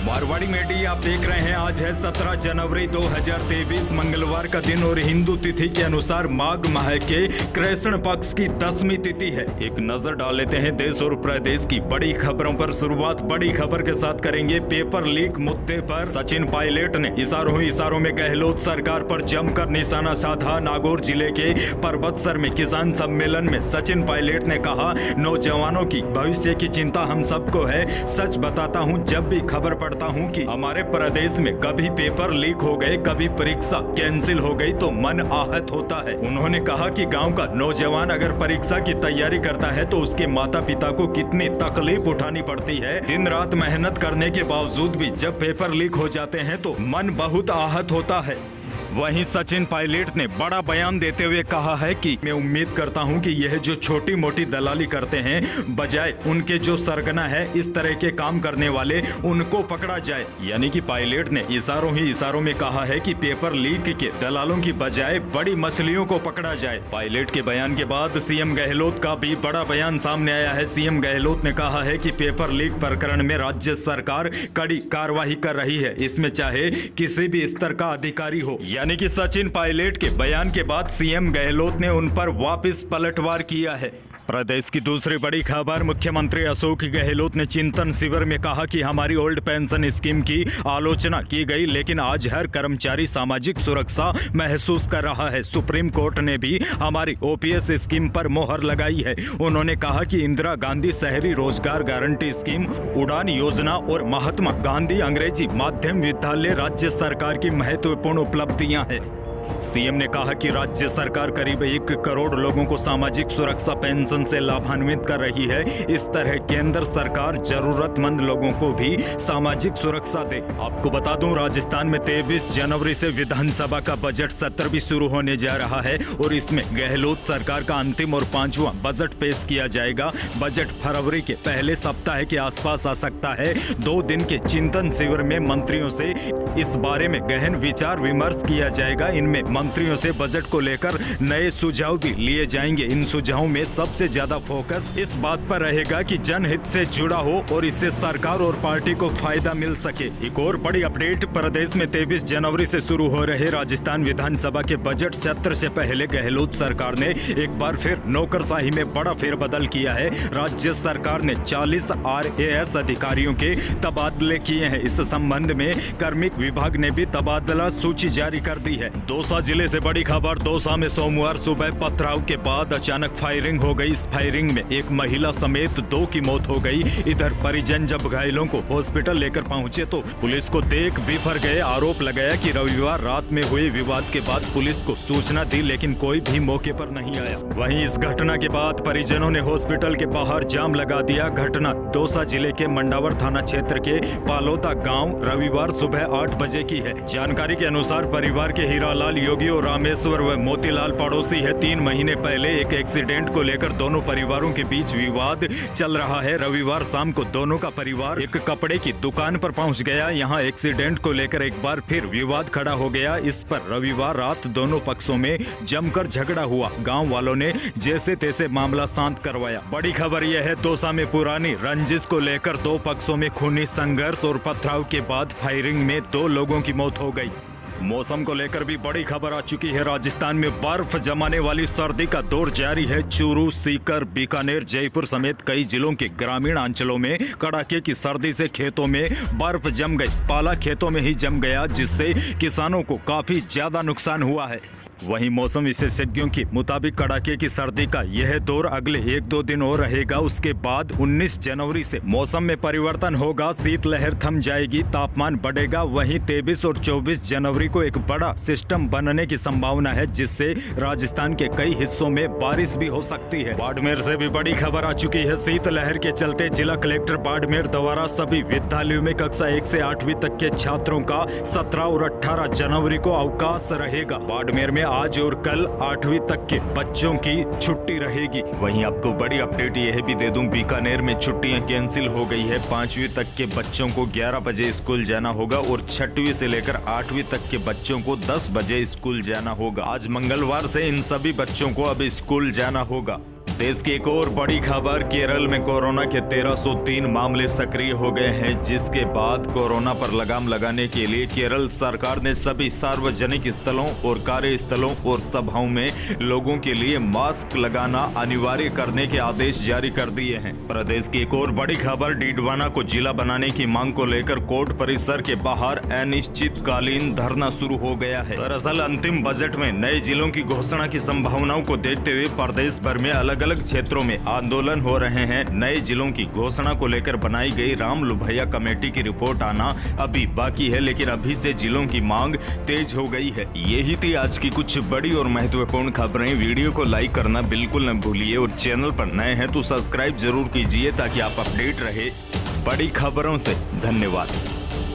Marwari media आप देख रहे हैं। आज है 17 जनवरी 2023 मंगलवार का दिन और हिंदू तिथि के अनुसार माघ माह के कृष्ण पक्ष की 10वीं तिथि है। एक नजर डाल लेते हैं देश और प्रदेश की बड़ी खबरों पर। शुरुआत बड़ी खबर के साथ करेंगे। पेपर लीक मुद्दे पर सचिन पायलट ने इशारों में गहलोत सरकार पर जमकर निशाना साधा। नागौर जिले के परबतसर में किसान सम्मेलन में सचिन पायलट ने कहा, नौजवानों की भविष्य की चिंता हम सबको है। सच बताता हूं, जब भी खबर पढ़ता हूं कि हमारे प्रदेश में कभी पेपर लीक हो गए, कभी परीक्षा कैंसिल हो गई तो मन आहत होता है। उन्होंने कहा कि गांव का नौजवान अगर परीक्षा की तैयारी करता है तो उसके माता पिता को कितनी तकलीफ उठानी पड़ती है। दिन रात मेहनत करने के बावजूद भी जब पेपर लीक हो जाते हैं तो मन बहुत आहत होता है। वहीं सचिन पायलट ने बड़ा बयान देते हुए कहा है कि मैं उम्मीद करता हूं कि यह जो छोटी मोटी दलाली करते हैं, बजाय उनके जो सरगना है इस तरह के काम करने वाले, उनको पकड़ा जाए। यानी कि पायलट ने इशारों में कहा है कि पेपर लीक के दलालों की बजाय बड़ी मछलियों को पकड़ा जाए। पायलट के बयान के बाद सीएम गहलोत का भी बड़ा बयान सामने आया है। सीएम गहलोत ने कहा है कि पेपर लीक प्रकरण में राज्य सरकार कड़ी कार्रवाई कर रही है, इसमें चाहे किसी भी स्तर का अधिकारी हो। यानी कि सचिन पायलट के बयान के बाद सीएम गहलोत ने उन पर वापस पलटवार किया है। प्रदेश की दूसरी बड़ी खबर, मुख्यमंत्री अशोक गहलोत ने चिंतन शिविर में कहा कि हमारी ओल्ड पेंशन स्कीम की आलोचना की गई, लेकिन आज हर कर्मचारी सामाजिक सुरक्षा महसूस कर रहा है। सुप्रीम कोर्ट ने भी हमारी ओपीएस स्कीम पर मोहर लगाई है। उन्होंने कहा कि इंदिरा गांधी शहरी रोजगार गारंटी स्कीम, उड़ान योजना और महात्मा गांधी अंग्रेजी माध्यम विद्यालय राज्य सरकार की महत्वपूर्ण उपलब्धियां हैं। सीएम ने कहा कि राज्य सरकार करीब 1 करोड़ लोगों को सामाजिक सुरक्षा पेंशन से लाभान्वित कर रही है। इस तरह केंद्र सरकार जरूरतमंद लोगों को भी सामाजिक सुरक्षा दे। आपको बता दूं, राजस्थान में 23 जनवरी से विधानसभा का बजट सत्र भी शुरू होने जा रहा है और इसमें गहलोत सरकार का अंतिम और 5वां बजट पेश किया जाएगा। बजट फरवरी के पहले सप्ताह के आसपास आ सकता है। 2 दिन के चिंतन शिविर में मंत्रियों से इस बारे में गहन विचार विमर्श किया जाएगा। इनमें मंत्रियों से बजट को लेकर नए सुझाव भी लिए जाएंगे। इन सुझावों में सबसे ज्यादा फोकस इस बात पर रहेगा कि जनहित से जुड़ा हो और इससे सरकार और पार्टी को फायदा मिल सके। एक और बड़ी अपडेट, प्रदेश में 23 जनवरी से शुरू हो रहे राजस्थान विधानसभा के बजट सत्र से पहले गहलोत सरकार ने एक बार फिर नौकरशाही में बड़ा फेरबदल किया है। राज्य सरकार ने 40 RAS अधिकारियों के तबादले किए हैं। इस संबंध में कार्मिक विभाग ने भी तबादला सूची जारी कर दी है। दौसा जिले से बड़ी खबर, दौसा में सोमवार सुबह पथराव के बाद अचानक फायरिंग हो गई। इस फायरिंग में एक महिला समेत 2 की मौत हो गई। इधर परिजन जब घायलों को हॉस्पिटल लेकर पहुंचे तो पुलिस को देख बिफर गए। आरोप लगाया कि रविवार रात में हुए विवाद के बाद पुलिस को सूचना दी, लेकिन कोई भी मौके पर नहीं आया। वहीं इस घटना के बाद परिजनों ने हॉस्पिटल के बाहर जाम लगा दिया। घटना दौसा जिले के मंडावर थाना क्षेत्र के पालोदा गाँव रविवार सुबह 8 बजे की है। जानकारी के अनुसार परिवार के हीरालाल योगी और रामेश्वर व मोतीलाल पड़ोसी है। 3 महीने पहले एक एक्सीडेंट को लेकर दोनों परिवारों के बीच विवाद चल रहा है। रविवार शाम को दोनों का परिवार एक कपड़े की दुकान पर पहुंच गया। यहां एक्सीडेंट को लेकर एक बार फिर विवाद खड़ा हो गया। इस पर रविवार रात दोनों पक्षों में जमकर झगड़ा हुआ। गांव वालों ने जैसे तैसे मामला शांत करवाया। बड़ी खबर यह है, दौसा में पुरानी रंजिश को लेकर 2 पक्षों में खूनी संघर्ष और पथराव के बाद फायरिंग में 2 लोगों की मौत हो गई। मौसम को लेकर भी बड़ी खबर आ चुकी है। राजस्थान में बर्फ जमाने वाली सर्दी का दौर जारी है। चूरू, सीकर, बीकानेर, जयपुर समेत कई जिलों के ग्रामीण अंचलों में कड़ाके की सर्दी से खेतों में बर्फ जम गई। पाला खेतों में ही जम गया, जिससे किसानों को काफी ज्यादा नुकसान हुआ है। वहीं मौसम विशेषज्ञों के मुताबिक कड़ाके की सर्दी का यह दौर अगले 1-2 दिन और रहेगा। उसके बाद 19 जनवरी से मौसम में परिवर्तन होगा, शीतलहर थम जाएगी, तापमान बढ़ेगा। वहीं 23 और 24 जनवरी को एक बड़ा सिस्टम बनने की संभावना है, जिससे राजस्थान के कई हिस्सों में बारिश भी हो सकती है। बाड़मेर से भी बड़ी खबर आ चुकी है। शीतलहर के चलते जिला कलेक्टर बाड़मेर द्वारा सभी विद्यालयों में कक्षा 1 से 8वीं तक के छात्रों का 17 और 18 जनवरी को अवकाश रहेगा। बाड़मेर में आज और कल 8वीं तक के बच्चों की छुट्टी रहेगी। वहीं आपको बड़ी अपडेट यह भी दे दूं, बीकानेर में छुट्टियां कैंसिल हो गई है। 5वीं तक के बच्चों को 11 बजे स्कूल जाना होगा और 6वीं से लेकर 8वीं तक के बच्चों को 10 बजे स्कूल जाना होगा। आज मंगलवार से इन सभी बच्चों को अब स्कूल जाना होगा। प्रदेश की एक और बड़ी खबर, केरल में कोरोना के 1303 मामले सक्रिय हो गए हैं, जिसके बाद कोरोना पर लगाम लगाने के लिए केरल सरकार ने सभी सार्वजनिक स्थलों और कार्यस्थलों और सभाओं में लोगों के लिए मास्क लगाना अनिवार्य करने के आदेश जारी कर दिए हैं। प्रदेश की एक और बड़ी खबर, डीडवाना को जिला बनाने की मांग को लेकर कोर्ट परिसर के बाहर अनिश्चितकालीन धरना शुरू हो गया है। दरअसल अंतिम बजट में नए जिलों की घोषणा की संभावनाओं को देखते हुए प्रदेश भर में अलग अलग क्षेत्रों में आंदोलन हो रहे हैं। नए जिलों की घोषणा को लेकर बनाई गई राम लुभैया कमेटी की रिपोर्ट आना अभी बाकी है, लेकिन अभी से जिलों की मांग तेज हो गई है। यही थी आज की कुछ बड़ी और महत्वपूर्ण खबरें। वीडियो को लाइक करना बिल्कुल न भूलिए और चैनल पर नए हैं तो सब्सक्राइब जरूर कीजिए ताकि आप अपडेट रहे बड़ी खबरों से। धन्यवाद।